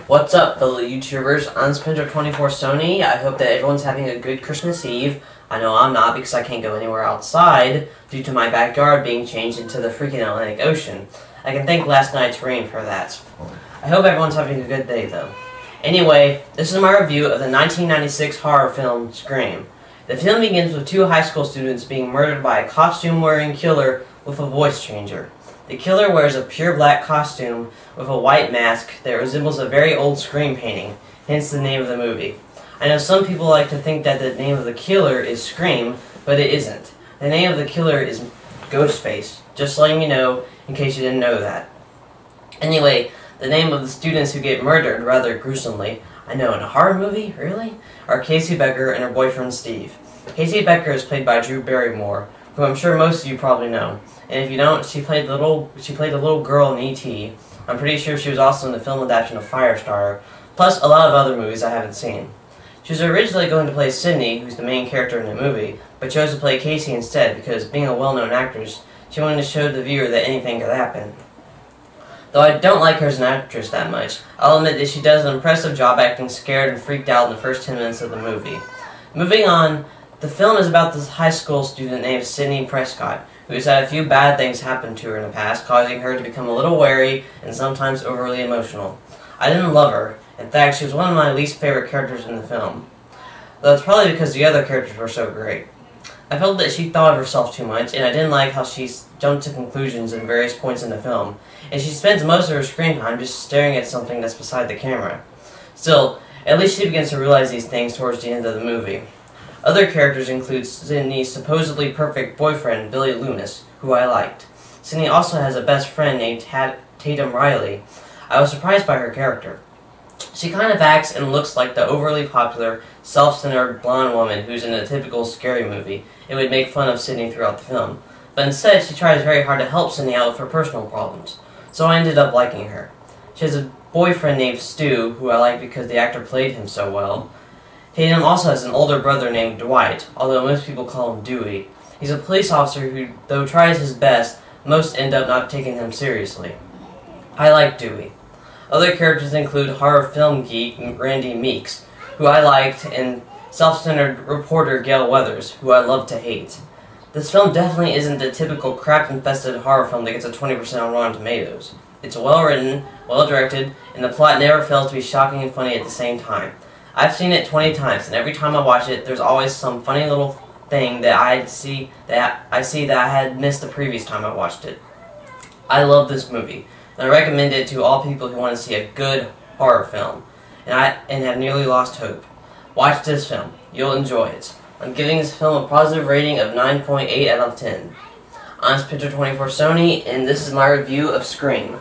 What's up, fellow YouTubers? I'm Spencer24 Sony. I hope that everyone's having a good Christmas Eve. I know I'm not because I can't go anywhere outside due to my backyard being changed into the freaking Atlantic Ocean. I can thank last night's rain for that. I hope everyone's having a good day, though. Anyway, this is my review of the 1996 horror film, Scream. The film begins with two high school students being murdered by a costume-wearing killer with a voice changer. The killer wears a pure black costume with a white mask that resembles a very old Scream painting, hence the name of the movie. I know some people like to think that the name of the killer is Scream, but it isn't. The name of the killer is Ghostface, just letting you know in case you didn't know that. Anyway, the name of the students who get murdered rather gruesomely, I know, in a horror movie? Really? Are Casey Becker and her boyfriend Steve. Casey Becker is played by Drew Barrymore, who I'm sure most of you probably know. And if you don't, she played a little girl in E.T. I'm pretty sure she was also in the film adaptation of Firestarter, plus a lot of other movies I haven't seen. She was originally going to play Sydney, who's the main character in the movie, but chose to play Casey instead because, being a well-known actress, she wanted to show the viewer that anything could happen. Though I don't like her as an actress that much, I'll admit that she does an impressive job acting scared and freaked out in the first 10 minutes of the movie. Moving on, the film is about this high school student named Sydney Prescott, who has had a few bad things happen to her in the past, causing her to become a little wary and sometimes overly emotional. I didn't love her. In fact, she was one of my least favorite characters in the film. Though it's probably because the other characters were so great. I felt that she thought of herself too much, and I didn't like how she jumped to conclusions in various points in the film, and she spends most of her screen time just staring at something that's beside the camera. Still, at least she begins to realize these things towards the end of the movie. Other characters include Sydney's supposedly perfect boyfriend, Billy Loomis, who I liked. Sydney also has a best friend named Tatum Riley. I was surprised by her character. She kind of acts and looks like the overly popular, self-centered blonde woman who's in a typical scary movie and would make fun of Sydney throughout the film. But instead, she tries very hard to help Sydney out with her personal problems. So I ended up liking her. She has a boyfriend named Stu, who I like because the actor played him so well. Tatum also has an older brother named Dwight, although most people call him Dewey. He's a police officer who, though tries his best, most end up not taking him seriously. I like Dewey. Other characters include horror film geek Randy Meeks, who I liked, and self-centered reporter Gail Weathers, who I love to hate. This film definitely isn't the typical crap-infested horror film that gets a 20% on Rotten Tomatoes. It's well-written, well-directed, and the plot never fails to be shocking and funny at the same time. I've seen it 20 times, and every time I watch it, there's always some funny little thing that I see that I had missed the previous time I watched it. I love this movie, and I recommend it to all people who want to see a good horror film, and have nearly lost hope. Watch this film. You'll enjoy it. I'm giving this film a positive rating of 9.8 out of 10. I'm Spencer24 Sony, and this is my review of Scream.